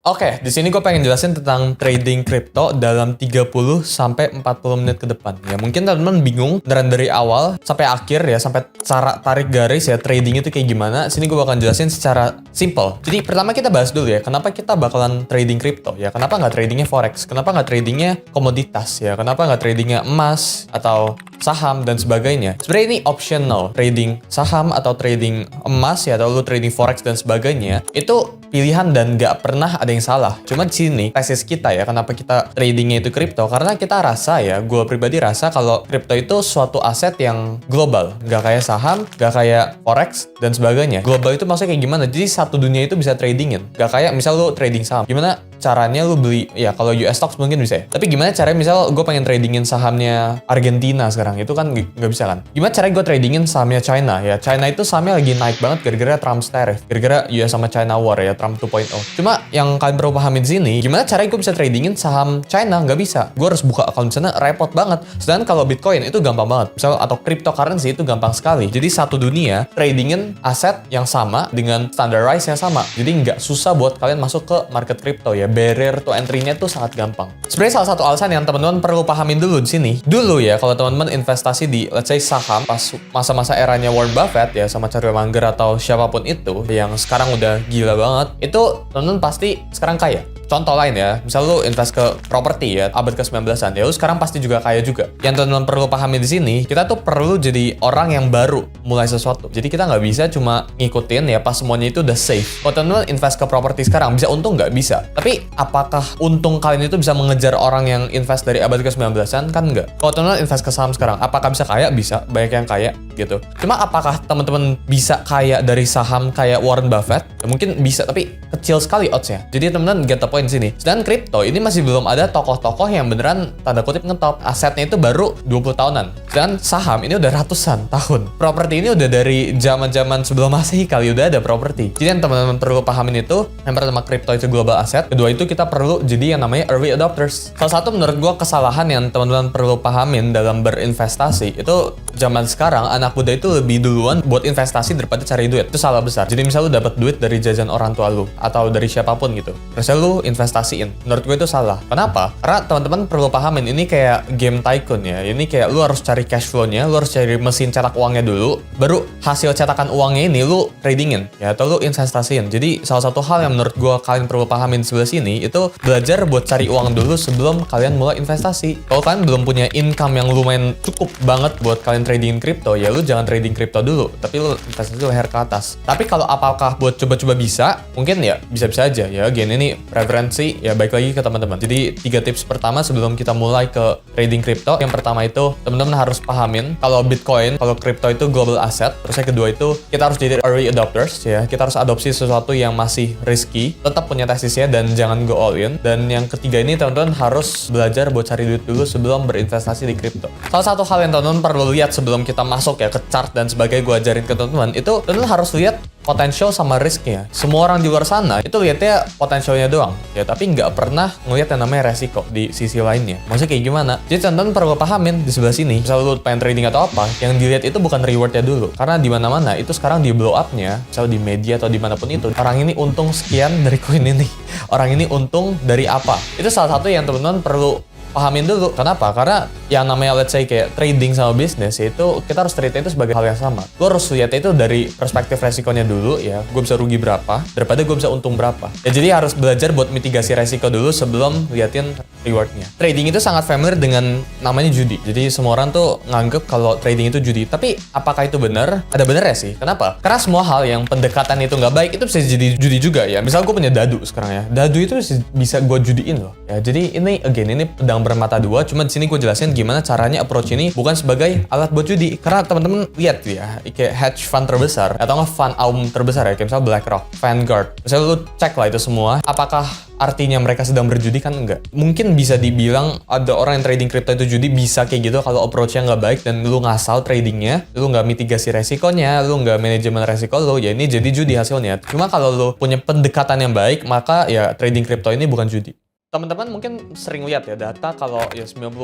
Oke, di sini gue pengen jelasin tentang trading crypto dalam 30 sampai 40 menit ke depan. Ya, mungkin teman-teman bingung dari awal sampai akhir ya, sampai cara tarik garis ya trading itu kayak gimana. Sini gue bakal jelasin secara simple. Jadi pertama kita bahas dulu ya, kenapa kita bakalan trading crypto ya? Kenapa nggak tradingnya forex? Kenapa nggak tradingnya komoditas ya? Kenapa nggak tradingnya emas atau saham dan sebagainya? Sebenarnya ini optional. Trading saham atau trading emas ya, atau lu trading forex dan sebagainya itu pilihan dan nggak pernah ada yang salah. Cuma di sini tesis kita ya, kenapa kita tradingnya itu kripto? Karena kita rasa ya, gue pribadi rasa kalau kripto itu suatu aset yang global, nggak kayak saham, nggak kayak forex dan sebagainya. Global itu maksudnya kayak gimana? Jadi satu dunia itu bisa tradingin. Nggak kayak misal lu trading saham, gimana caranya lu beli, ya kalau US stocks mungkin bisa ya. Tapi gimana caranya misal gue pengen tradingin sahamnya Argentina sekarang, itu kan nggak bisa kan. Gimana caranya gue tradingin sahamnya China ya. China itu sahamnya lagi naik banget gara-gara Trump's tariff, gara-gara US sama China war ya, Trump 2.0. Cuma yang kalian perlu pahamin di sini, gimana caranya gue bisa tradingin saham China? Nggak bisa. Gue harus buka akun di sana, repot banget. Sedangkan kalau Bitcoin itu gampang banget. Misal atau cryptocurrency itu gampang sekali. Jadi satu dunia tradingin aset yang sama dengan standar rice yang sama. Jadi nggak susah buat kalian masuk ke market crypto ya. Barrier to entry-nya tuh sangat gampang. Sebenarnya salah satu alasan yang teman-teman perlu pahamin dulu di sini. Dulu ya, kalau teman-teman investasi di let's say saham pas masa-masa eranya Warren Buffett ya sama Charlie Munger atau siapapun itu yang sekarang udah gila banget, itu teman-teman pasti sekarang kaya. Contoh lain ya, misal lu invest ke properti ya, abad ke-19an, ya lu sekarang pasti juga kaya juga. Yang teman-teman perlu pahami di sini, kita tuh perlu jadi orang yang baru mulai sesuatu. Jadi kita nggak bisa cuma ngikutin ya pas semuanya itu udah safe. Kalau teman-teman invest ke properti sekarang, bisa untung nggak? Bisa. Tapi apakah untung kalian itu bisa mengejar orang yang invest dari abad ke-19an? Kan nggak. Kalau teman-teman invest ke saham sekarang, apakah bisa kaya? Bisa. Banyak yang kaya gitu. Cuma apakah teman-teman bisa kaya dari saham kayak Warren Buffett? Ya, mungkin bisa, tapi kecil sekali odds-nya. Jadi teman-teman get the point sini. Sedangkan kripto ini masih belum ada tokoh-tokoh yang beneran tanda kutip ngetop. Asetnya itu baru 20 tahunan. Sedangkan saham ini udah ratusan tahun. Properti ini udah dari zaman-zaman sebelum Masehi kali udah ada properti. Jadi yang teman-teman perlu pahamin itu, yang pertama kripto itu global asset. Kedua itu kita perlu jadi yang namanya early adopters. Salah satu menurut gua kesalahan yang teman-teman perlu pahamin dalam berinvestasi itu zaman sekarang anak muda itu lebih duluan buat investasi daripada cari duit. Itu salah besar. Jadi misal lu dapat duit dari jajan orang tua lu atau dari siapapun gitu. Terus lu investasiin. Menurut gue itu salah. Kenapa? Karena teman-teman perlu pahamin ini kayak game tycoon ya. Ini kayak lu harus cari cash flow-nya, lu harus cari mesin cetak uangnya dulu, baru hasil cetakan uangnya ini lu tradingin ya, atau lu investasiin. Jadi salah satu hal yang menurut gue kalian perlu pahamin sebelah sini itu belajar buat cari uang dulu sebelum kalian mulai investasi. Kalau kalian belum punya income yang lumayan cukup banget buat kalian tradingin kripto, ya lu jangan trading kripto dulu, tapi lu investasi leher ke atas. Tapi kalau apakah buat coba-coba bisa? Mungkin ya bisa-bisa aja ya. Again, ini referensi ya, baik lagi ke teman-teman. Jadi 3 tips pertama sebelum kita mulai ke trading kripto. Yang pertama itu teman-teman harus pahamin kalau Bitcoin, kalau kripto itu global asset. Terus yang kedua itu kita harus jadi early adopters ya. Kita harus adopsi sesuatu yang masih risky, tetap punya tesisnya dan jangan go all in. Dan yang ketiga ini teman-teman harus belajar buat cari duit dulu sebelum berinvestasi di kripto. Salah satu hal yang teman-teman perlu lihat sebelum kita masuk ya ke chart dan sebagainya, gue ajarin ke teman-teman, itu teman-teman harus lihat potensial sama risknya. Semua orang di luar sana itu lihatnya potensialnya doang ya, tapi nggak pernah ngelihat yang namanya resiko di sisi lainnya. Maksudnya kayak gimana? Jadi teman-teman perlu pahamin di sebelah sini. Misal lu pengen trading atau apa, yang dilihat itu bukan rewardnya dulu, karena di mana-mana itu sekarang di blow up-nya, misal di media atau dimanapun itu, orang ini untung sekian dari koin ini, orang ini untung dari apa. Itu salah satu yang teman-teman perlu pahamin dulu. Kenapa? Karena yang namanya let's say kayak trading sama bisnis itu kita harus treat itu sebagai hal yang sama. Gue harus lihat itu dari perspektif resikonya dulu ya. Gue bisa rugi berapa daripada gue bisa untung berapa. Ya jadi harus belajar buat mitigasi resiko dulu sebelum liatin rewardnya. Trading itu sangat familiar dengan namanya judi. Jadi semua orang tuh nganggep kalau trading itu judi. Tapi apakah itu benar? Ada benernya sih. Kenapa? Karena semua hal yang pendekatan itu nggak baik itu bisa jadi judi juga ya. Misal gue punya dadu sekarang ya. Dadu itu bisa gue judiin loh. Ya jadi ini again ini pedang bermata dua. Cuma di sini gue jelasin gimana caranya approach ini bukan sebagai alat buat judi. Karena teman-teman lihat ya, kayak hedge fund terbesar atau nggak fund aum terbesar ya, kayak misalnya BlackRock, Vanguard. Misalnya lu cek lah itu semua, apakah artinya mereka sedang berjudi? Kan enggak. Mungkin bisa dibilang ada orang yang trading crypto itu judi, bisa kayak gitu kalau approach-nya nggak baik dan lu ngasal tradingnya, lu nggak mitigasi resikonya, lu nggak manajemen resiko lu, ya ini jadi judi hasilnya. Cuma kalau lu punya pendekatan yang baik, maka ya trading crypto ini bukan judi. Teman-teman mungkin sering lihat ya data kalau ya 99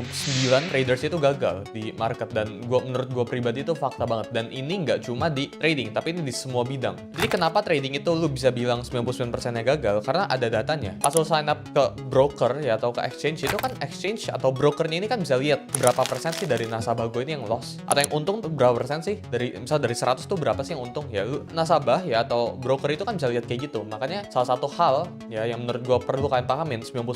traders itu gagal di market, dan menurut gue pribadi itu fakta banget, dan ini nggak cuma di trading tapi ini di semua bidang. Jadi kenapa trading itu lu bisa bilang 99%-nya gagal? Karena ada datanya. Pas lu sign up ke broker ya atau ke exchange, itu kan exchange atau brokernya ini kan bisa lihat berapa persen sih dari nasabah gue ini yang loss, atau yang untung tuh berapa persen sih, dari misal dari 100 tuh berapa sih yang untung. Ya lu nasabah ya atau broker itu kan bisa lihat kayak gitu. Makanya salah satu hal ya yang menurut gue perlu kalian pahamin, 99%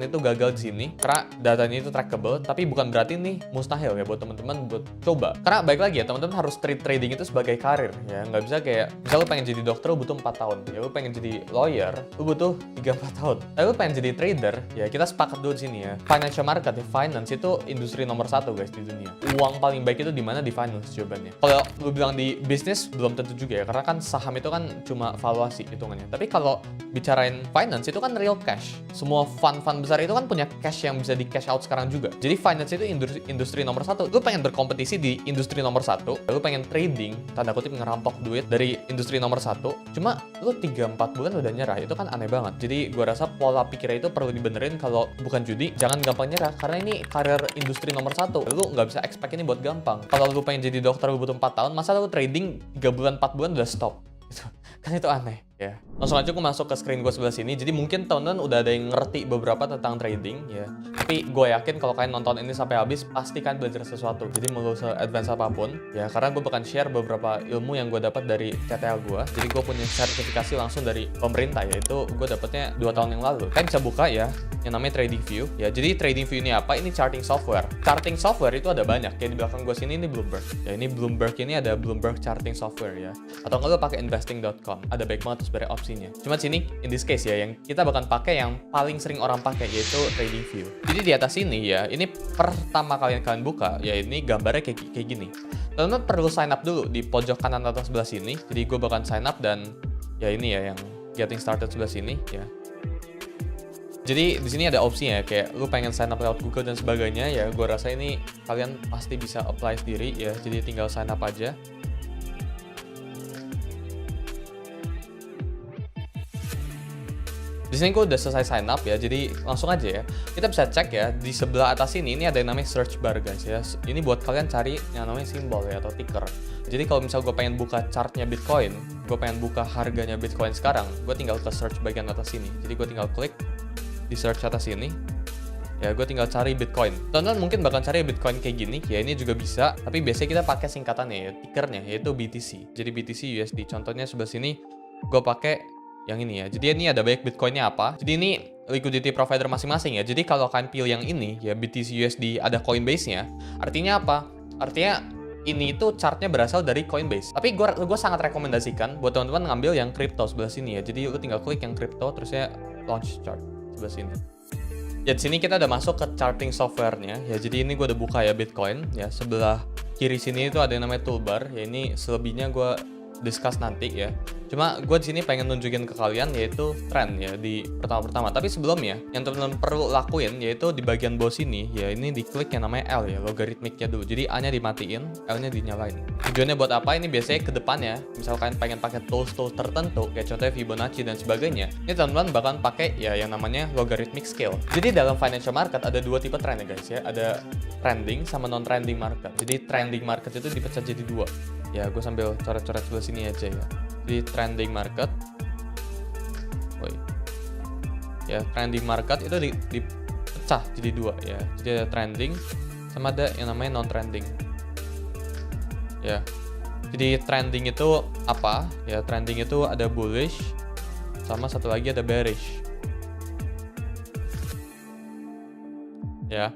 itu gagal di sini karena datanya itu trackable, tapi bukan berarti nih mustahil ya buat teman-teman buat coba. Karena baik lagi ya, teman-teman harus treat trading itu sebagai karir ya, nggak bisa kayak misal lu pengen jadi dokter lu butuh 4 tahun, ya lu pengen jadi lawyer lu butuh 3-4 tahun, tapi lu pengen jadi trader ya kita sepakat dulu di sini ya, financial market ya, finance itu industri nomor 1 guys di dunia. Uang paling baik itu di mana? Di finance jawabannya. Kalau lu bilang di bisnis belum tentu juga ya, karena kan saham itu kan cuma valuasi hitungannya, tapi kalau bicarain finance itu kan real cash. Semua fund besar itu kan punya cash yang bisa di cash out sekarang juga. Jadi finance itu industri nomor 1. Lu pengen berkompetisi di industri nomor 1, lu pengen trading, tanda kutip ngerampok duit dari industri nomor 1, cuma lu 3-4 bulan udah nyerah, itu kan aneh banget. Jadi gua rasa pola pikirnya itu perlu dibenerin. Kalau bukan judi, jangan gampang nyerah, karena ini karir industri nomor 1. Lu nggak bisa expect ini buat gampang. Kalau lu pengen jadi dokter lu butuh 4 tahun, masa lu trading 3 bulan 4 bulan udah stop? Kan itu aneh ya. Langsung aja gue masuk ke screen gue sebelah sini. Jadi mungkin teman-teman udah ada yang ngerti beberapa tentang trading ya, tapi gue yakin kalau kalian nonton ini sampai habis pasti kalian belajar sesuatu. Jadi mau se-advance apapun ya, karena gue bakal share beberapa ilmu yang gue dapat dari TTL gue. Jadi gue punya sertifikasi langsung dari pemerintah, yaitu gue dapetnya 2 tahun yang lalu. Kalian bisa buka ya yang namanya TradingView ya. Jadi TradingView ini apa? Ini charting software. Charting software itu ada banyak. Kayak di belakang gue sini ini Bloomberg ya. Ini Bloomberg, ini ada Bloomberg charting software ya, atau kalau pakai investing.com, ada baik banget sebenarnya opsinya. Cuma sini in this case ya, yang kita bakal pakai yang paling sering orang pakai, yaitu TradingView. Jadi di atas ini ya, ini pertama kalian buka ya, ini gambarnya kayak gini. Teman-teman perlu sign up dulu di pojok kanan atas sebelah sini. Jadi gue bakal sign up, dan ya ini ya yang getting started sebelah sini ya. Jadi di sini ada opsinya ya, kayak lu pengen sign up lewat Google dan sebagainya ya. Gue rasa ini kalian pasti bisa apply sendiri ya. Jadi tinggal sign up aja. Di sini gue udah selesai sign up ya, jadi langsung aja ya. Kita bisa cek ya, di sebelah atas ini ada yang namanya search bar guys ya. Ini buat kalian cari yang namanya simbol ya, atau ticker. Jadi kalau misal gue pengen buka chartnya Bitcoin, gue pengen buka harganya Bitcoin sekarang, gue tinggal ke search bagian atas sini. Jadi gue tinggal klik di search atas ini. Ya, gue tinggal cari Bitcoin. Teman-teman mungkin bakal cari Bitcoin kayak gini, ya ini juga bisa. Tapi biasanya kita pakai singkatannya ya, tickernya, yaitu BTC. Jadi BTC USD. Contohnya sebelah sini, gue pakai yang ini ya. Jadi ini ada banyak Bitcoinnya apa. Jadi ini liquidity provider masing-masing ya. Jadi kalau kalian pilih yang ini ya, BTC USD ada Coinbase-nya. Artinya apa? Artinya ini itu chartnya berasal dari Coinbase. Tapi gue sangat rekomendasikan buat teman-teman ngambil yang crypto sebelah sini ya. Jadi lu tinggal klik yang crypto, terus ya launch chart sebelah sini. Ya di sini kita udah masuk ke charting software-nya ya. Jadi ini gue udah buka ya Bitcoin ya. Sebelah kiri sini itu ada yang namanya toolbar ya. Ini selebihnya gue discuss nanti ya. Cuma gue di sini pengen nunjukin ke kalian yaitu trend ya di pertama-pertama. Tapi sebelumnya yang teman-teman perlu lakuin yaitu di bagian bawah sini ya, ini diklik yang namanya L ya, logaritmiknya dulu. Jadi A-nya dimatiin, L-nya dinyalain. Tujuannya buat apa? Ini biasanya ke depannya misalkan pengen pakai tools tertentu kayak contohnya Fibonacci dan sebagainya. Ini teman-teman bakal pakai ya yang namanya logarithmic scale. Jadi dalam financial market ada 2 tipe trend ya guys ya. Ada trending sama non trending market. Jadi trending market itu dipecah jadi 2. Ya, gue sambil coret-coret sebelah sini aja ya. Di trending market, ya trending market itu dipecah jadi 2 ya. Jadi ada trending sama ada yang namanya non trending. Ya. Jadi trending itu apa? Ya trending itu ada bullish sama satu lagi ada bearish. Ya.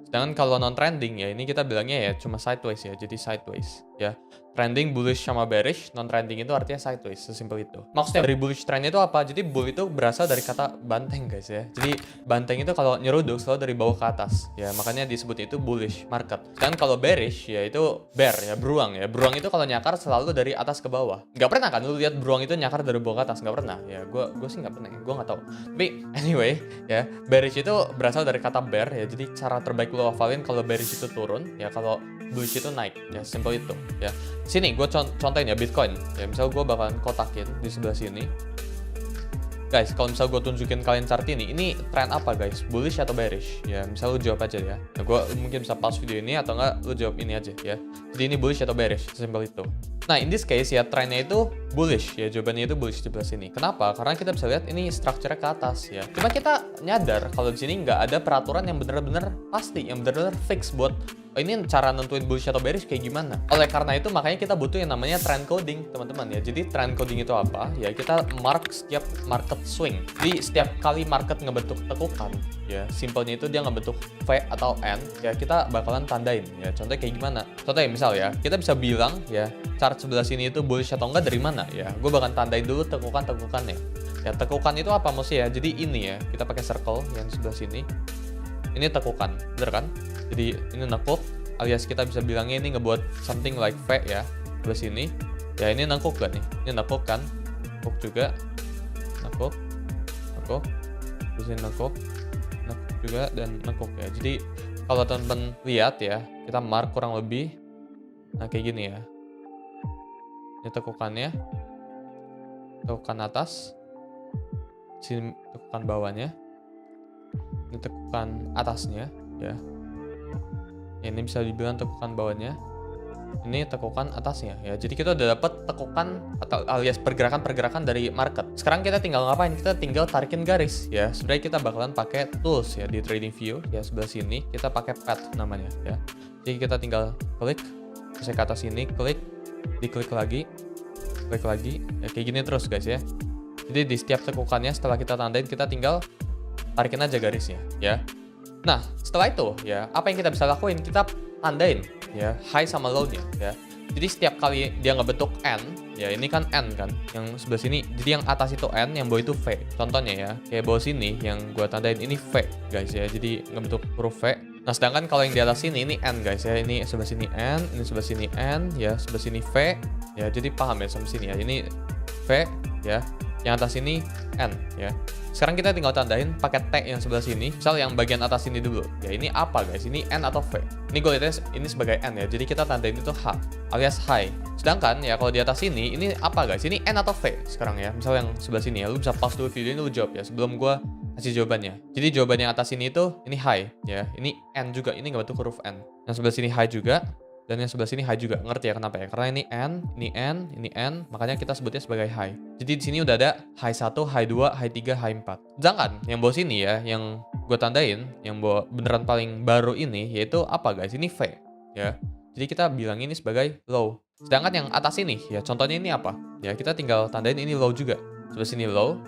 Sedangkan kalau non trending ya ini kita bilangnya ya cuma sideways ya. Jadi sideways ya. Trending, bullish, sama bearish. Non-trending itu artinya sideways, sesimpel itu. Maksudnya dari bullish trend itu apa? Jadi bull itu berasal dari kata banteng guys ya. Jadi banteng itu kalau nyeruduk selalu dari bawah ke atas. Ya makanya disebut itu bullish market. Dan kalau bearish ya itu bear ya, beruang ya. Beruang itu kalau nyakar selalu dari atas ke bawah. Nggak pernah kan lu lihat beruang itu nyakar dari bawah ke atas? Nggak pernah. Ya gue sih nggak pernah. Gue nggak tahu. Tapi anyway ya, bearish itu berasal dari kata bear ya. Jadi cara terbaik lu hafalin kalau bearish itu turun ya, kalau bullish itu naik ya, simple itu ya. Sini gue contohin ya Bitcoin ya, misal gue bakalan kotakin di sebelah sini Guys, kalau misal gue tunjukin kalian chart ini tren apa guys? Bullish atau bearish? Ya, misal lu jawab aja ya. Nah, gue mungkin bisa pause video ini atau enggak lu jawab ini aja ya. Jadi ini bullish atau bearish? Sesimpel itu. Nah, in this case ya trennya itu bullish ya. Jawabannya itu bullish di sebelah sini. Kenapa? Karena kita bisa lihat ini strukturnya ke atas ya. Cuma kita nyadar kalau di sini nggak ada peraturan yang benar-benar pasti, yang benar-benar fix buat ini cara nentuin bullish atau bearish kayak gimana. Oleh karena itu makanya kita butuh yang namanya trend coding, teman-teman ya. Jadi trend coding itu apa? Ya kita mark setiap market swing. Jadi setiap kali market ngebentuk tekukan, ya simpelnya itu dia ngebentuk V atau N, ya kita bakalan tandain ya. Contohnya kayak gimana? Contohnya misal ya, kita bisa bilang ya chart sebelah sini itu bullish atau enggak dari mana ya. Gue bakal tandain dulu tekukan-tekukannya. Ya tekukan itu apa maksudnya ya? Jadi ini ya, kita pakai circle yang sebelah sini. Ini tekukan, bener kan? Jadi ini nekuk, alias kita bisa bilangnya ini ngebuat something like V ya, sebelah sini. Ya ini nekuk gak nih? Ini nekuk kan? Nekuk juga, nekuk, terus ini nekuk juga dan nekuk ya. Jadi kalau teman-teman lihat ya, kita mark kurang lebih, nah kayak gini ya. Ini tekukannya, tekukan atas, sini tekukan bawahnya. Ini tekukan atasnya ya. Ini bisa dibilang tekukan bawahnya. Ini tekukan atasnya ya. Jadi kita udah dapat tekukan atau alias pergerakan-pergerakan dari market. Sekarang kita tinggal ngapain? Kita tinggal tarikin garis ya. Sebenarnya kita bakalan pakai tools ya di trading view ya, sebelah sini kita pakai path namanya ya. Jadi kita tinggal klik, terus ke atas sini klik, diklik lagi, klik lagi ya, kayak gini terus guys ya. Jadi di setiap tekukannya setelah kita tandain kita tinggal tarikin aja garisnya ya. Nah setelah itu ya apa yang kita bisa lakuin, kita tandain ya high sama low-nya ya. Jadi setiap kali dia ngebentuk N ya, ini kan N kan yang sebelah sini, jadi yang atas itu N, yang bawah itu V. Contohnya ya kayak bawah sini yang gua tandain ini V guys ya, jadi ngebentuk huruf V. Nah sedangkan kalau yang di atas sini ini N guys ya, ini sebelah sini N, ini sebelah sini N ya, sebelah sini V ya. Jadi paham ya sampai sini ya, ini V ya, yang atas ini N ya. Sekarang kita tinggal tandain pakai T yang sebelah sini. Misal yang bagian atas ini dulu. Ya ini apa guys? Ini N atau V? Ini gue lihatnya ini sebagai N ya. Jadi kita tandain itu H alias high. Sedangkan ya kalau di atas ini apa guys? Ini N atau V sekarang ya. Misal yang sebelah sini ya. Lu bisa pause dulu video ini, lu jawab ya sebelum gue kasih jawabannya. Jadi jawaban yang atas ini itu ini high ya. Ini N juga. Ini nggak bentuk huruf N. Yang sebelah sini high juga. Dan yang sebelah sini high juga. Ngerti ya kenapa ya? Karena ini N, ini N, ini N, makanya kita sebutnya sebagai high. Jadi di sini udah ada high 1, high 2, high 3, high 4. Sedangkan yang bawah sini ya, yang gue tandain, yang bawah beneran paling baru ini, yaitu apa guys? Ini V ya. Jadi kita bilang ini sebagai low. Sedangkan yang atas ini ya, contohnya ini apa? Ya kita tinggal tandain ini low juga. Sebelah sini low,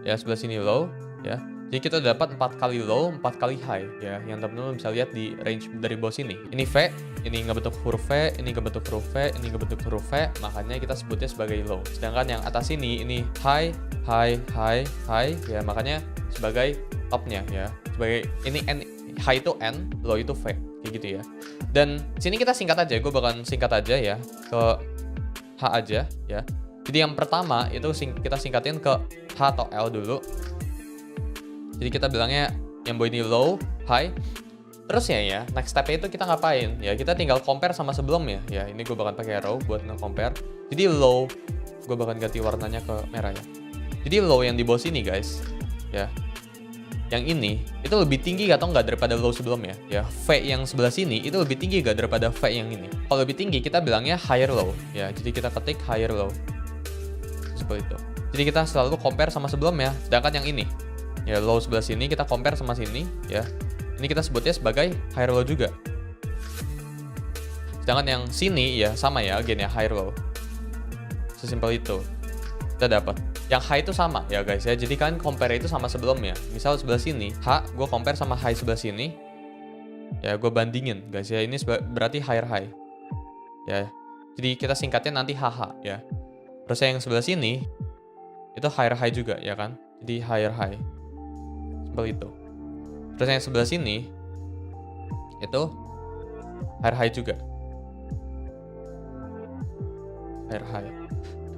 ya sebelah sini low, ya. Jadi kita dapat 4 kali low, 4 kali high ya. Yang teman-teman bisa lihat di range dari bawah sini. Ini V, ini ngebentuk huruf V, ini ngebentuk huruf V, ini ngebentuk huruf V, makanya kita sebutnya sebagai low. Sedangkan yang atas ini high, high, high, high ya, makanya sebagai topnya ya. Sebagai ini N, high itu N, low itu V, kayak gitu ya. Dan sini kita singkat aja, gue bakalan singkat aja ya ke H aja ya. Jadi yang pertama itu kita singkatin ke H atau L dulu. Jadi kita bilangnya yang bawah ini low, high. Terus ya next step itu kita ngapain? Ya kita tinggal compare sama sebelumnya. Ya ini gue bakal pakai arrow buat nge-compare. Jadi low, gue bakal ganti warnanya ke merah ya. Jadi low yang di bawah sini guys, ya. Yang ini itu lebih tinggi atau enggak daripada low sebelumnya? Ya V yang sebelah sini itu lebih tinggi enggak daripada V yang ini? Kalau lebih tinggi kita bilangnya higher low. Ya jadi kita ketik higher low. Seperti itu. Jadi kita selalu compare sama sebelumnya. Sedangkan yang ini ya low sebelah sini kita compare sama sini ya. Ini kita sebutnya sebagai higher low juga. Sedangkan yang sini ya sama ya, again ya higher low. Sesimpel itu. Kita dapat. Yang high itu sama ya guys ya. Jadi kan compare itu sama sebelumnya. Misal sebelah sini H, gue compare sama high sebelah sini. Ya gue bandingin guys ya. Ini berarti higher high. Ya. Jadi kita singkatnya nanti HH ya. Terus yang sebelah sini itu higher high juga ya kan. Jadi higher high. Seperti itu. Terus yang sebelah sini itu higher high juga. Higher high.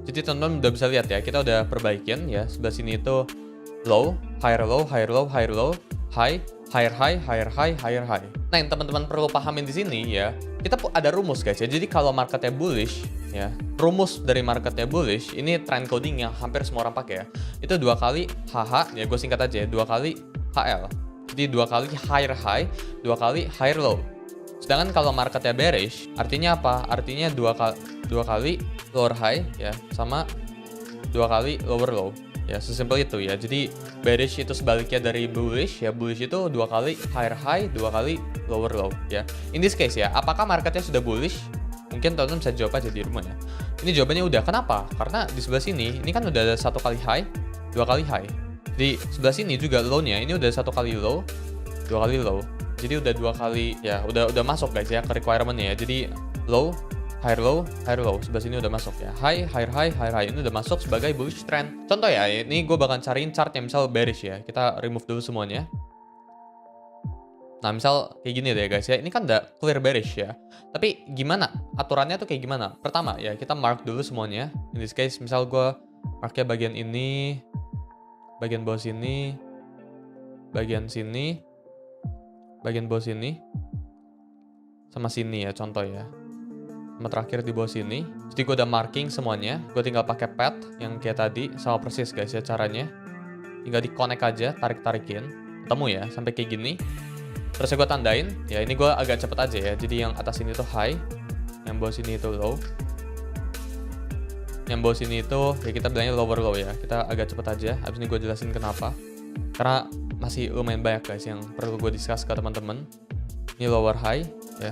Jadi teman-teman udah bisa lihat ya, kita udah perbaikin ya. Sebelah sini itu low, higher low, higher low, higher low, high, higher high, higher high, higher high. Nah, yang teman-teman perlu pahamin di sini ya, kita ada rumus guys ya. Jadi kalau marketnya bullish ya, rumus dari marketnya bullish ini trend coding yang hampir semua orang pakai ya. Itu 2 kali HH ya, gue singkat aja ya, 2 kali HL. Jadi 2 kali higher high, 2 kali higher low. Sedangkan kalau marketnya bearish, artinya apa? Artinya 2 kali lower high ya, sama 2 kali lower low. Ya, sesimpel itu ya. Jadi bearish itu sebaliknya dari bullish ya. Bullish itu 2 kali higher high, 2 kali lower low ya. In this case ya, apakah marketnya sudah bullish? Mungkin teman-teman bisa jawab aja di rumah ya. Ini jawabannya udah. Kenapa? Karena di sebelah sini ini kan udah ada 1 kali high, 2 kali high. Di sebelah sini juga low-nya ini udah 1 kali low, 2 kali low. Jadi udah 2 kali ya, udah masuk guys ya ke requirement-nya ya. Jadi low, higher low, higher low. Sebelah sini udah masuk ya. High, higher high, higher high. Ini udah masuk sebagai bullish trend. Contoh ya, ini gue bakal cariin chart yang misal bearish ya. Kita remove dulu semuanya. Nah, misal kayak gini deh guys ya. Ini kan udah clear bearish ya. Tapi gimana? Aturannya tuh kayak gimana? Pertama ya, kita mark dulu semuanya. In this case, misal gue marknya bagian ini, bagian bawah sini, bagian sini, bagian bawah sini, sama sini ya contoh ya. Sama terakhir di bawah sini. Jadi gue udah marking semuanya. Gue tinggal pakai pad yang kayak tadi. Sama persis guys ya caranya. Tinggal di connect aja, tarik-tarikin. Ketemu ya, sampai kayak gini. Terus gue tandain. Ya ini gue agak cepet aja ya. Jadi yang atas ini tuh high. Yang bawah sini itu low. Yang bawah sini itu ya kita bilangnya lower low ya. Kita agak cepet aja. Habis ini gue jelasin kenapa. Karena masih lumayan banyak guys yang perlu gue discuss ke teman-teman. Ini lower high ya.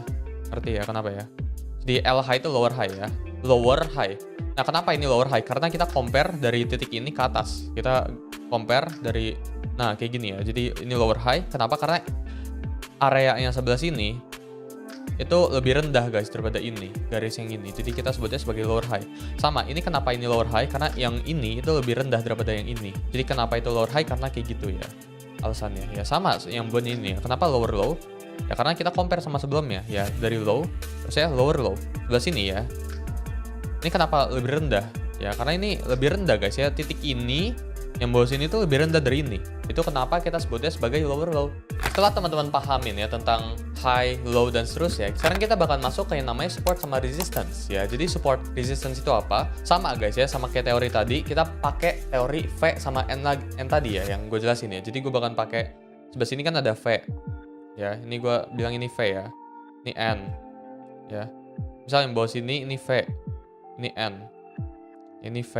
Ngerti ya kenapa ya? Di L high itu lower high ya. Lower high. Nah, kenapa ini lower high? Karena kita compare dari titik ini ke atas. Kita compare dari, nah kayak gini ya. Jadi ini lower high. Kenapa? Karena area yang sebelah sini itu lebih rendah guys daripada ini. Garis yang ini. Jadi kita sebutnya sebagai lower high. Sama, ini kenapa ini lower high? Karena yang ini itu lebih rendah daripada yang ini. Jadi kenapa itu lower high? Karena kayak gitu ya. Alasannya. Ya sama yang buat ini ya. Kenapa lower low? Ya karena kita compare sama sebelumnya ya, dari low terus ya lower low sebelah sini ya. Ini kenapa lebih rendah? Ya karena ini lebih rendah guys ya, titik ini yang bawah sini tuh lebih rendah dari ini. Itu kenapa kita sebutnya sebagai lower low. Setelah teman-teman pahamin ya tentang high, low dan seterusnya, sekarang kita bakal masuk ke yang namanya support sama resistance ya. Jadi support resistance itu apa? Sama guys ya, sama kayak teori tadi, kita pakai teori V sama N tadi ya yang gue jelasin ya. Jadi gue bakal pakai sebelah sini kan ada V. Ya, ini gue bilang ini V ya. Ini N. Ya. Misal yang bawah sini ini V. Ini N. Ini V.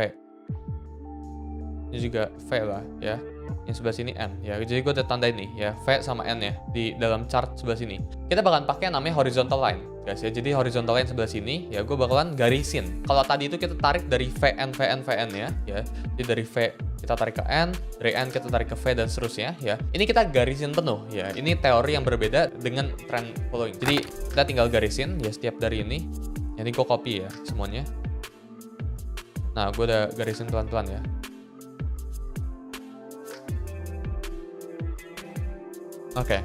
Ini juga V lah ya. Yang sebelah sini N ya. Jadi gue udah tandain nih ya, V sama N ya di dalam chart sebelah sini. Kita bakalan pakai yang namanya horizontal line guys ya. Jadi horizontal line sebelah sini ya gue bakalan garisin. Kalau tadi itu kita tarik dari VN ya. Jadi dari V kita tarik ke N, dari N kita tarik ke V dan seterusnya ya. Ini kita garisin penuh ya. Ini teori yang berbeda dengan trend following. Jadi kita tinggal garisin ya setiap dari ini. Ini gue copy ya semuanya. Nah, gue udah garisin pelan-pelan ya. Oke.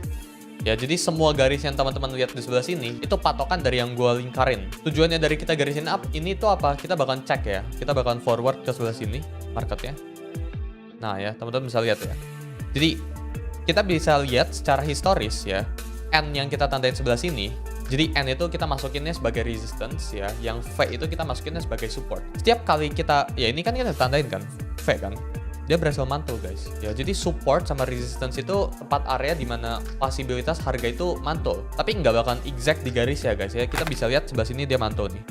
Ya, jadi semua garis yang teman-teman lihat di sebelah sini itu patokan dari yang gue lingkarin. Tujuannya dari kita garisin up ini tuh apa? Kita bakalan cek ya. Kita bakalan forward ke sebelah sini marketnya. Nah ya, teman-teman bisa lihat ya. Jadi kita bisa lihat secara historis ya, N yang kita tandain sebelah sini. Jadi N itu kita masukinnya sebagai resistance ya, yang V itu kita masukinnya sebagai support. Setiap kali kita, ya ini kan kita tandain kan, V kan, dia berhasil mantul guys. Ya jadi support sama resistance itu tempat area di mana posibilitas harga itu mantul. Tapi nggak bakalan exact di garis ya guys ya. Kita bisa lihat sebelah sini dia mantul nih.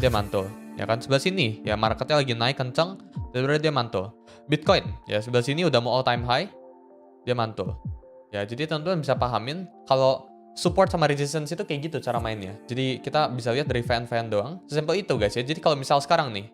Dia mantul. Ya kan sebelah sini ya marketnya lagi naik kenceng, dan dia mantul. Bitcoin ya sebelah sini udah mau all time high, dia mantul. Ya jadi teman-teman bisa pahamin kalau support sama resistance itu kayak gitu cara mainnya. Jadi kita bisa lihat dari VN doang. Sesimpel itu guys ya. Jadi kalau misal sekarang nih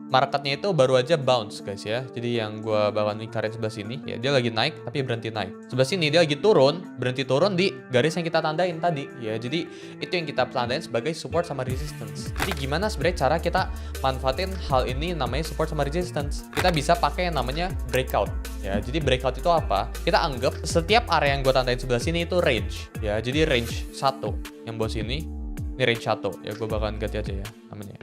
marketnya itu baru aja bounce guys ya. Jadi yang gue bakalan lingkarin sebelah sini ya, dia lagi naik tapi berhenti naik. Sebelah sini dia lagi turun, berhenti turun di garis yang kita tandain tadi ya. Jadi itu yang kita tandain sebagai support sama resistance. Jadi gimana sebenarnya cara kita manfaatin hal ini namanya support sama resistance? Kita bisa pakai yang namanya breakout ya. Jadi breakout itu apa? Kita anggap setiap area yang gue tandain sebelah sini itu range ya. Jadi range 1 yang bawah sini ini range 1 ya. Gue bakalan ganti aja ya namanya.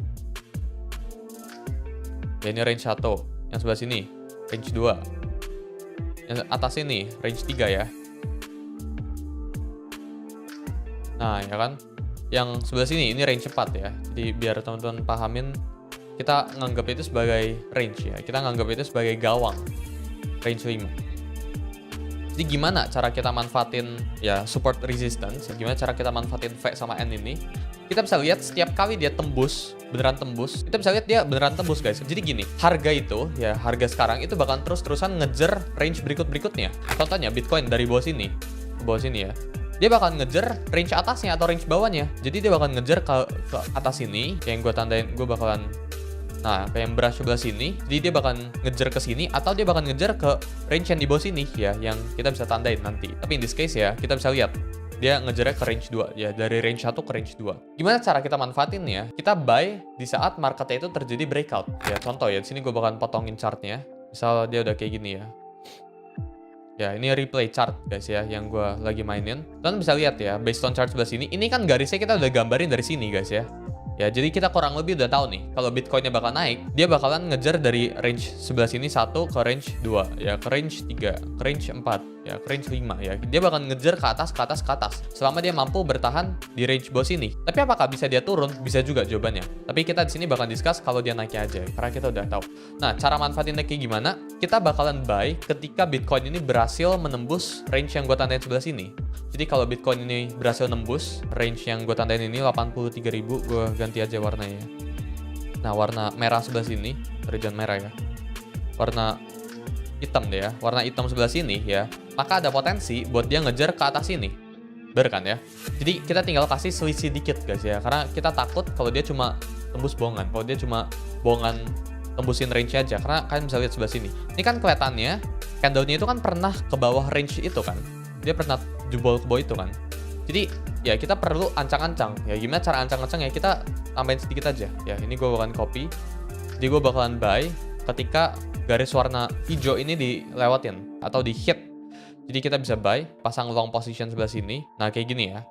Ya ini range 1, yang sebelah sini range 2, yang atas ini range 3 ya. Nah, ya kan? Yang sebelah sini ini range 4 ya. Jadi biar teman-teman pahamin, kita nganggap itu sebagai range ya. Kita nganggap itu sebagai gawang. Range 5. Jadi gimana cara kita manfaatin ya support resistance, ya, gimana cara kita manfaatin V sama N ini? Kita bisa lihat setiap kali dia tembus, beneran tembus, kita bisa lihat dia beneran tembus guys. Jadi gini, harga itu, ya harga sekarang itu bakal terus-terusan ngejar range berikut-berikutnya. Contohnya Bitcoin dari bawah sini, ke bawah sini ya. Dia bakal ngejar range atasnya atau range bawahnya. Jadi dia bakal ngejar ke atas sini, kayak yang gue tandain, gue bakalan nah, kayak yang brush sebelah sini, jadi dia bakal ngejar ke sini atau dia bakal ngejar ke range yang di bawah sini ya, yang kita bisa tandain nanti. Tapi in this case ya, kita bisa lihat dia ngejarnya ke range 2 ya, dari range 1 ke range 2. Gimana cara kita manfaatin ya? Kita buy di saat marketnya itu terjadi breakout. Ya, contoh ya, di sini gue bakal potongin chartnya. Misal dia udah kayak gini ya. Ya, ini replay chart guys ya, yang gue lagi mainin. Kalian bisa lihat ya, based on chart sebelah sini, ini kan garisnya kita udah gambarin dari sini guys ya. Ya, jadi kita kurang lebih udah tahu nih, kalau Bitcoinnya bakal naik, dia bakalan ngejar dari range sebelah sini 1 ke range 2, ya ke range 3, ke range 4, ya ke range 5, ya. Dia bakal ngejar ke atas, ke atas, ke atas, selama dia mampu bertahan di range bawah sini. Tapi apakah bisa dia turun? Bisa juga jawabannya. Tapi kita di sini bakal discuss kalau dia naiknya aja, karena kita udah tahu. Nah, cara manfaatin kayak gimana? Kita bakalan buy ketika Bitcoin ini berhasil menembus range yang gue tandain sebelah sini. Jadi kalau Bitcoin ini berhasil nembus range yang gue tandain ini 83.000, gue ganti aja warnanya. Nah, warna merah sebelah sini, region merah ya. Warna hitam deh ya, warna hitam sebelah sini ya. Maka ada potensi buat dia ngejar ke atas sini. Bener kan ya? Jadi kita tinggal kasih selisih dikit guys ya, karena kita takut kalau dia cuma tembus bohongan. Kalau dia cuma bohongan tembusin range aja, karena kalian bisa lihat sebelah sini. Ini kan kelihatannya candle-nya itu kan pernah ke bawah range itu kan. Dia pernah jebol ke bawah itu kan. Jadi ya kita perlu ancang-ancang. Ya gimana cara ancang-ancang ya, kita tambahin sedikit aja. Ya ini gue bakalan copy. Jadi gue bakalan buy ketika garis warna hijau ini dilewatin atau di hit. Jadi kita bisa buy, pasang long position sebelah sini. Nah kayak gini ya.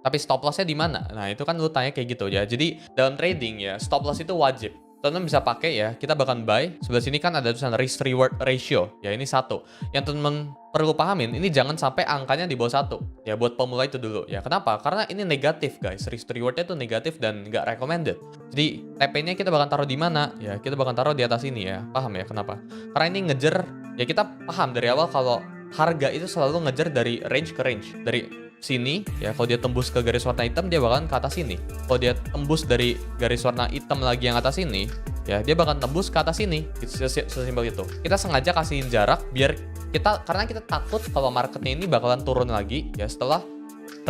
Tapi stop lossnya di mana? Nah itu kan lu tanya kayak gitu ya. Jadi dalam trading ya, stop loss itu wajib. Teman-teman bisa pakai ya, kita bakal buy. Sebelah sini kan ada tulisan risk reward ratio. Ya ini 1. Yang teman-teman perlu pahamin, ini jangan sampai angkanya di bawah 1. Ya buat pemula itu dulu. Ya kenapa? Karena ini negatif guys. Risk rewardnya itu negatif dan nggak recommended. Jadi TP-nya kita bakal taruh di mana? Ya kita bakal taruh di atas ini ya. Paham ya kenapa? Karena ini ngejar, ya kita paham dari awal kalau harga itu selalu ngejar dari range ke range. Dari sini ya, kalau dia tembus ke garis warna hitam dia bakalan ke atas sini. Kalau dia tembus dari garis warna hitam lagi yang atas ini ya, dia bakal tembus ke atas sini. Sesimpel itu. Kita sengaja kasihin jarak biar kita, karena kita takut kalau marketnya ini bakalan turun lagi ya setelah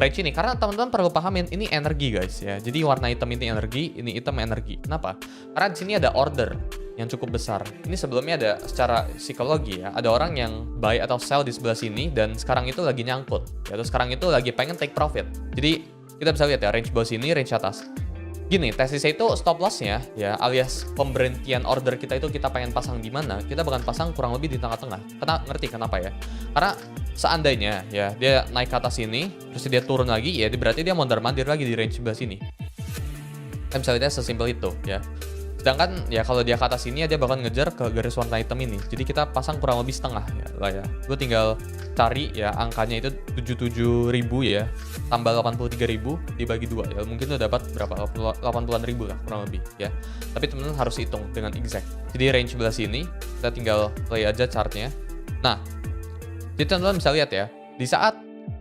range ini. Karena teman-teman perlu pahamin ini energi guys ya. Jadi warna hitam ini energi, ini hitam energi. Kenapa? Karena di sini ada order yang cukup besar. Ini sebelumnya ada secara psikologi ya, ada orang yang buy atau sell di sebelah sini dan sekarang itu lagi nyangkut. Ya, terus sekarang itu lagi pengen take profit. Jadi kita bisa lihat ya, range bawah sini, range atas. Gini, tesisnya itu stop loss-nya ya, alias pemberhentian order kita itu kita pengen pasang di mana? Kita bakal pasang kurang lebih di tengah-tengah. Ngerti kenapa ya? Karena seandainya ya dia naik ke atas sini, terus dia turun lagi ya, berarti dia mondar-mandir lagi di range sebelah sini. Kita bisa lihatnya sesimpel itu ya. Sedangkan ya kalau dia ke atas sini ya, dia bakal ngejar ke garis warna hitam ini. Jadi kita pasang kurang lebih setengah ya lah ya. Gue tinggal cari ya angkanya itu 77.000 ya. Tambah 83.000 dibagi 2 ya. Mungkin udah dapat berapa? 80-an ribu lah kurang lebih ya. Tapi teman-teman harus hitung dengan exact. Jadi range sebelah sini kita tinggal play aja chartnya. Nah, jadi teman-teman bisa lihat ya. Di saat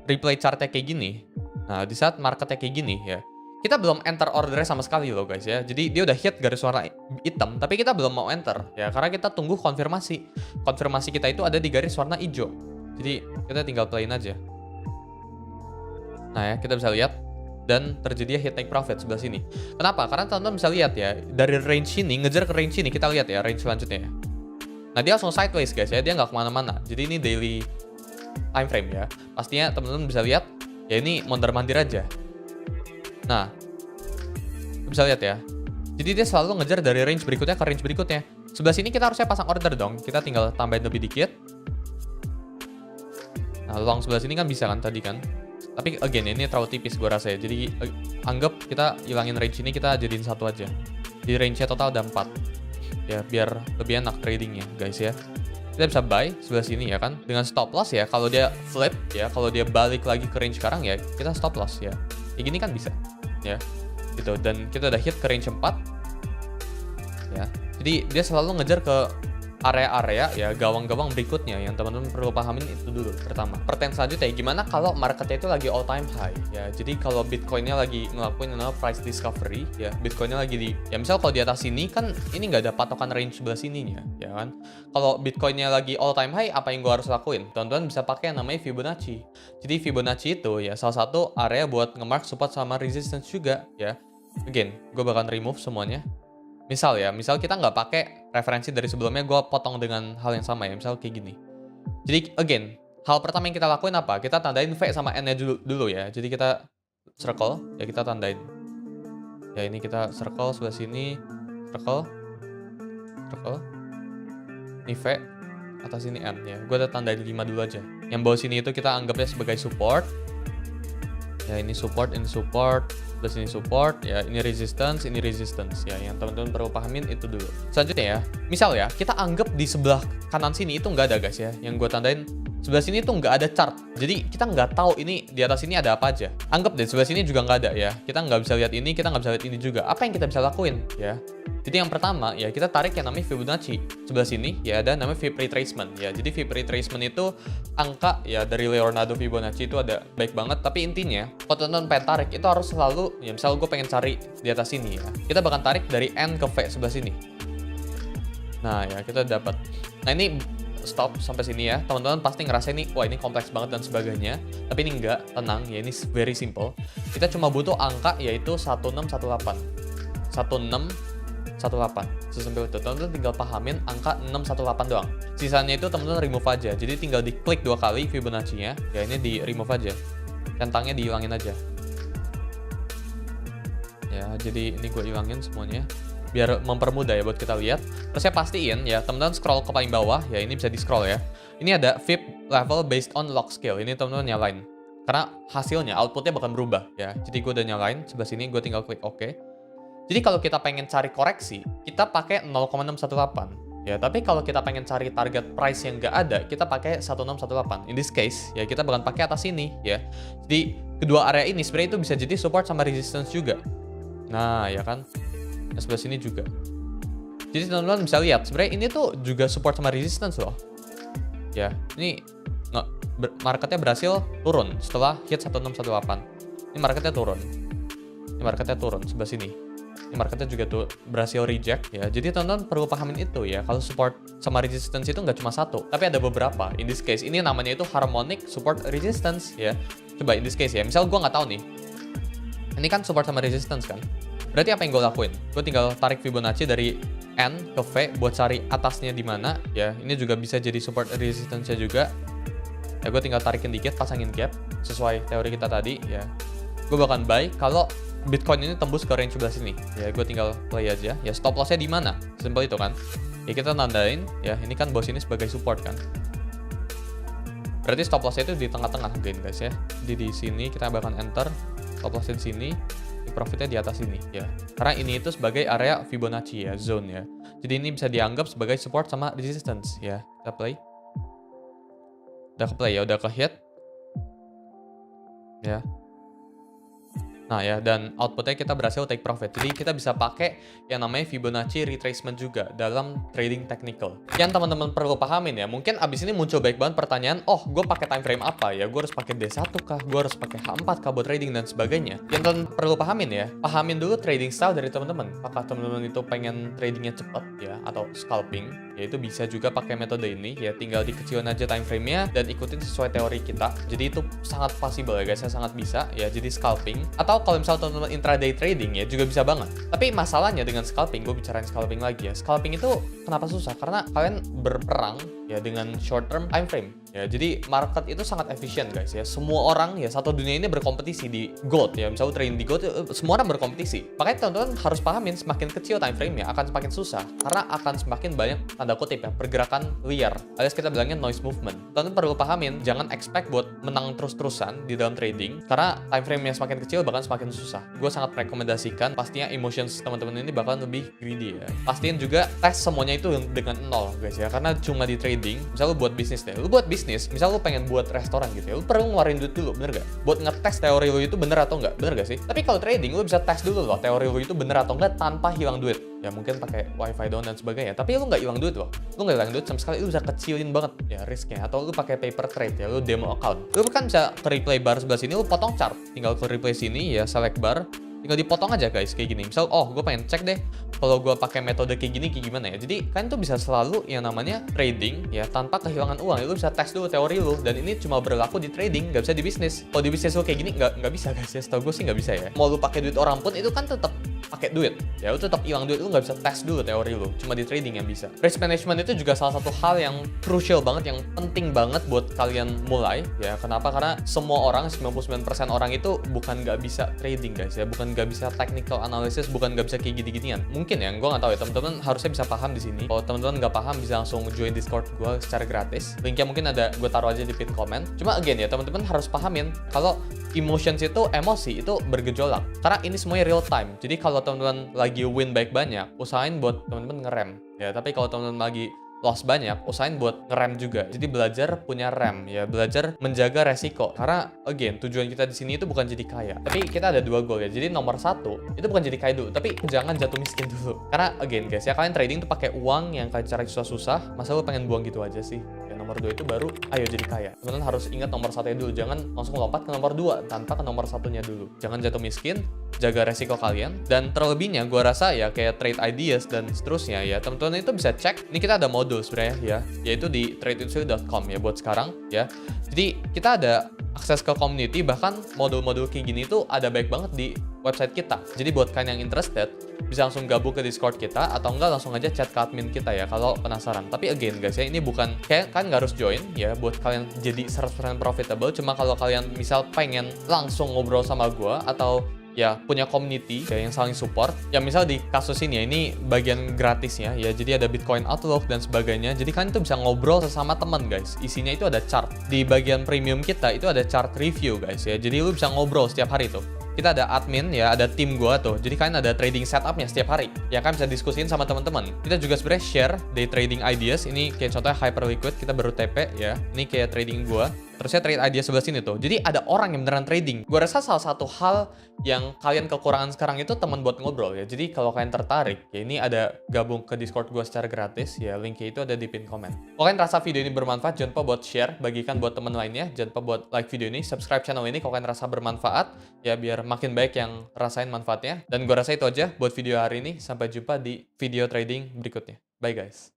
replay chartnya kayak gini. Nah, di saat marketnya kayak gini ya, kita belum enter ordernya sama sekali loh guys ya. Jadi dia udah hit garis warna hitam, tapi kita belum mau enter ya, karena kita tunggu konfirmasi. Konfirmasi kita itu ada di garis warna hijau. Jadi kita tinggal playin aja. Nah ya, kita bisa lihat dan terjadi hit take profit sebelah sini. Kenapa? Karena teman-teman bisa lihat ya, dari range ini ngejar ke range ini. Kita lihat ya range selanjutnya ya. Nah dia langsung sideways guys ya, dia nggak kemana-mana. Jadi ini daily time frame ya. Pastinya teman-teman bisa lihat ya, ini mondar-mandir aja. Nah, bisa lihat ya. Jadi dia selalu ngejar dari range berikutnya ke range berikutnya. Sebelah sini kita harusnya pasang order dong. Kita tinggal tambahin lebih dikit. Nah, long sebelah sini kan bisa kan tadi kan. Tapi again ini terlalu tipis gue rasa ya. Jadi anggap kita hilangin range ini, kita jadiin satu aja. Di range-nya total ada 4. Ya, biar lebih enak tradingnya guys ya. kita bisa buy sebelah sini ya kan, dengan stop loss ya, kalau dia flip ya, kalau dia balik lagi ke range sekarang ya, kita stop loss ya. Kayak gini kan bisa ya, gitu. Dan kita udah hit ke range 4 ya. Jadi dia selalu ngejar ke area-area ya, gawang-gawang berikutnya. Yang teman-teman perlu pahamin itu dulu pertama. Pertanyaan selanjutnya, gimana kalau marketnya itu lagi all time high ya. Jadi kalau Bitcoinnya lagi ngelakuin yang namanya price discovery ya, Bitcoinnya lagi di, ya misal kalau di atas sini kan ini nggak ada patokan range sebelah sininya ya kan. Kalau Bitcoinnya lagi all time high, apa yang gue harus lakuin? Teman-teman bisa pakai yang namanya Fibonacci. Jadi Fibonacci itu ya salah satu area buat nge-mark support sama resistance juga ya. Again, gue bakal remove semuanya. Misal kita nggak pakai referensi dari sebelumnya, gue potong dengan hal yang sama ya, misal kayak gini. Jadi again, hal pertama yang kita lakuin apa? Kita tandain V sama N-nya dulu ya. Jadi kita circle, ya kita tandain. Ya ini kita circle sebelah sini, circle. Ini V, atas ini N ya. Gue udah tandain 5 dulu aja. Yang bawah sini itu kita anggapnya sebagai support. Ya ini support, terus ini support, ya ini resistance ya. Yang teman-teman perlu pahamin itu dulu. Selanjutnya ya, misal ya, kita anggap di sebelah kanan sini itu nggak ada guys ya. Yang gue tandain sebelah sini tuh nggak ada chart. Jadi kita nggak tahu ini di atas ini ada apa aja. Anggap deh sebelah sini juga nggak ada ya. Kita nggak bisa lihat ini, kita nggak bisa lihat ini juga. Apa yang kita bisa lakuin ya? Jadi yang pertama ya, kita tarik yang namanya Fibonacci. Sebelah sini ya ada namanya Fib retracement ya. Jadi Fib retracement itu angka ya dari Leonardo Fibonacci itu ada baik banget. Tapi intinya kalau teman-teman pengen tarik itu harus selalu ya, misal gue pengen cari di atas sini ya, kita bakal tarik dari N ke V sebelah sini. Nah ya kita dapat. Nah ini stop sampai sini ya. Teman-teman pasti ngerasa ini, wah ini kompleks banget dan sebagainya. Tapi ini enggak, tenang ya, ini very simple. Kita cuma butuh angka yaitu 1618. 1618. Sesimpel itu. Teman-teman tinggal pahamin angka 618 doang. Sisanya itu teman-teman remove aja. Jadi tinggal diklik 2 kali Fibonacci-nya. Ya ini di remove aja. Centangnya dihilangin aja. Ya, jadi ini gue hilangin semuanya. Biar mempermudah ya buat kita lihat. Terus saya pastiin ya, teman-teman scroll ke paling bawah ya, ini bisa di scroll ya. Ini ada Fib level based on log scale. Ini teman-teman nyalain. Karena hasilnya, outputnya bakal berubah ya. Jadi gue udah nyalain, sebelah sini gue tinggal klik OK. Jadi kalau kita pengen cari koreksi, kita pakai 0,618. Ya, tapi kalau kita pengen cari target price yang nggak ada, kita pakai 1618. In this case, ya kita bakal pakai atas ini ya. Jadi kedua area ini sebenarnya itu bisa jadi support sama resistance juga. Nah, ya kan? Nah, sebelah sini juga. Jadi teman-teman bisa lihat, sebenarnya ini tuh juga support sama resistance loh. Ya, ini marketnya berhasil turun setelah hit 1618. Ini marketnya turun. Ini marketnya turun sebelah sini. Ini marketnya juga tuh berhasil reject ya. Jadi teman-teman perlu pahamin itu ya. Kalau support sama resistance itu nggak cuma satu, tapi ada beberapa. In this case, ini namanya itu harmonic support resistance ya. Coba in this case ya. Misal gue nggak tahu nih. Ini kan support sama resistance kan. Berarti apa yang gue lakuin? Gue tinggal tarik Fibonacci dari N ke V buat cari atasnya di mana ya. Ini juga bisa jadi support resistance-nya juga. Ya gue tinggal tarikin dikit, pasangin gap sesuai teori kita tadi ya. Gue bakal buy kalau Bitcoin ini tembus ke range sebelah sini. Ya gue tinggal play aja. Ya stop loss-nya di mana? Simpel itu kan. Ya kita nandain ya, ini kan bawah sini sebagai support kan. Berarti stop loss-nya itu di tengah-tengah again guys ya. Di sini kita bakal enter, stop loss-nya di sini. Profitnya di atas ini ya, karena ini itu sebagai area Fibonacci ya, zone ya. Jadi ini bisa dianggap sebagai support sama resistance ya. Kita play, udah ke play ya, udah ke hit ya. Nah ya, dan outputnya kita berhasil take profit. Jadi kita bisa pakai yang namanya Fibonacci retracement juga dalam trading technical. Yang teman-teman perlu pahamin ya, mungkin abis ini muncul baik banget pertanyaan, oh gue pakai time frame apa ya? Gue harus pakai D1 kah? Gue harus pakai H4 kah buat trading dan sebagainya? Yang teman perlu pahamin ya, pahamin dulu trading style dari teman-teman. Apakah teman-teman itu pengen tradingnya cepat ya, atau scalping? Ya itu bisa juga pakai metode ini ya, tinggal dikecilin aja time frame-nya dan ikutin sesuai teori kita. Jadi itu sangat possible ya guys, sangat bisa ya, jadi scalping. Atau kalau misalnya teman-teman intraday trading ya juga bisa banget. Tapi masalahnya dengan scalping, gue bicarain scalping lagi ya. Scalping itu kenapa susah? Karena kalian berperang ya dengan short term time frame Ya, jadi market itu sangat efisien guys ya. Semua orang ya satu dunia ini berkompetisi di gold ya. Misalnya trading di gold, semua orang berkompetisi. Makanya teman-teman harus pahamin semakin kecil time frame-nya akan semakin susah karena akan semakin banyak tanda kutip ya pergerakan liar. Alias kita bilangnya noise movement. Teman-teman perlu pahamin jangan expect buat menang terus-terusan di dalam trading karena time frame-nya semakin kecil bahkan semakin susah. Gue sangat merekomendasikan pastinya emotions teman-teman ini bakalan lebih greedy ya. Pastiin juga tes semuanya itu dengan nol guys ya. Karena cuma di trading, misal lu buat bisnis deh. Lu buat bisnis, misal lu pengen buat restoran gitu ya, lu perlu ngeluarin duit dulu, bener gak? Buat ngetes teori lu itu bener atau enggak, bener gak sih? Tapi kalau trading, lu bisa tes dulu loh, teori lu itu bener atau enggak tanpa hilang duit. Ya mungkin pakai wifi down dan sebagainya, tapi lu nggak hilang duit loh. Lu nggak hilang duit sama sekali, lu bisa kecilin banget ya risknya. Atau lu pakai paper trade ya, lu demo account. Lu kan bisa ke replay bar sebelah sini, lu potong chart. Tinggal ke replay sini ya, select bar. Tinggal dipotong aja guys, kayak gini. Misal, oh gue pengen cek deh kalau gue pakai metode kayak gini kayak gimana ya. Jadi kalian tuh bisa selalu yang namanya trading ya tanpa kehilangan uang. Lu bisa tes dulu teori lu, dan ini cuma berlaku di trading, nggak bisa di bisnis. Kalau di bisnis lu kayak gini nggak bisa guys ya. Setahu gue sih nggak bisa ya. Mau lu pakai duit orang pun itu kan tetap pakai duit ya, lu tetap hilang duit, lu nggak bisa tes dulu teori lu, cuma di trading yang bisa. Risk management itu juga salah satu hal yang crucial banget, yang penting banget buat kalian mulai ya. Kenapa? Karena semua orang, 99% orang itu bukan nggak bisa trading guys ya, bukan nggak bisa technical analysis, bukan nggak bisa kayak gini-ginian. Mungkin ya, gue nggak tahu ya, teman-teman harusnya bisa paham di sini. Kalau teman-teman nggak paham bisa langsung join Discord gue secara gratis, linknya mungkin ada gue taruh aja di pin comment. Cuma again ya, teman-teman harus pahamin kalau emotions itu, emosi itu bergejolak karena ini semuanya real time. Jadi kalau teman-teman lagi win baik banyak, usahain buat teman-teman ngerem ya. Tapi kalau teman-teman lagi loss banyak, usahain buat ngerem juga. Jadi belajar punya rem ya, belajar menjaga resiko. Karena again, tujuan kita di sini itu bukan jadi kaya, tapi kita ada dua goal ya. Jadi nomor satu itu bukan jadi kaya dulu, tapi jangan jatuh miskin dulu. Karena again guys ya, kalian trading tuh pakai uang yang kalian cari susah-susah, masa lu pengen buang gitu aja sih? Nomor 2 itu baru ayo jadi kaya. Teman-teman harus ingat nomor 1 dulu, jangan langsung lompat ke nomor 2 tanpa ke nomor 1-nya dulu. Jangan jatuh miskin, jaga resiko kalian, dan terlebihnya gua rasa ya kayak trade ideas dan seterusnya ya, teman-teman itu bisa cek. Ini kita ada modul sebenarnya ya, yaitu di tradeinsulit.com ya buat sekarang ya. Jadi kita ada akses ke community, bahkan modul-modul kayak gini tuh ada baik banget di website kita. Jadi buat kalian yang interested, bisa langsung gabung ke Discord kita, atau enggak langsung aja chat ke admin kita ya kalau penasaran. Tapi again guys ya, ini bukan kayak kalian nggak harus join ya buat kalian jadi 100% profitable. Cuma kalau kalian misal pengen langsung ngobrol sama gua atau ya punya community kayak yang saling support, ya misal di kasus ini ya, ini bagian gratisnya ya, jadi ada Bitcoin Outlook dan sebagainya. Jadi kalian tuh bisa ngobrol sesama teman guys. Isinya itu ada chart. Di bagian premium kita itu ada chart review guys ya, jadi lu bisa ngobrol setiap hari tuh. Kita ada admin ya, ada tim gua tuh. Jadi kalian ada trading setupnya setiap hari. Ya kan bisa diskusin sama teman-teman. Kita juga sebenarnya share day trading ideas. Ini kayak contohnya Hyperliquid, kita baru TP ya. Ini kayak trading gua. Terusnya trade idea sebelah sini tuh. Jadi ada orang yang beneran trading. Gua rasa salah satu hal yang kalian kekurangan sekarang itu teman buat ngobrol ya. Jadi kalau kalian tertarik, ya ini ada gabung ke Discord gua secara gratis ya. Linknya itu ada di pin comment. Kalau kalian rasa video ini bermanfaat, jangan lupa buat share, bagikan buat teman lainnya. Jangan lupa buat like video ini, subscribe channel ini kalau kalian rasa bermanfaat ya, biar makin baik yang rasain manfaatnya. Dan gua rasa itu aja buat video hari ini. Sampai jumpa di video trading berikutnya. Bye guys.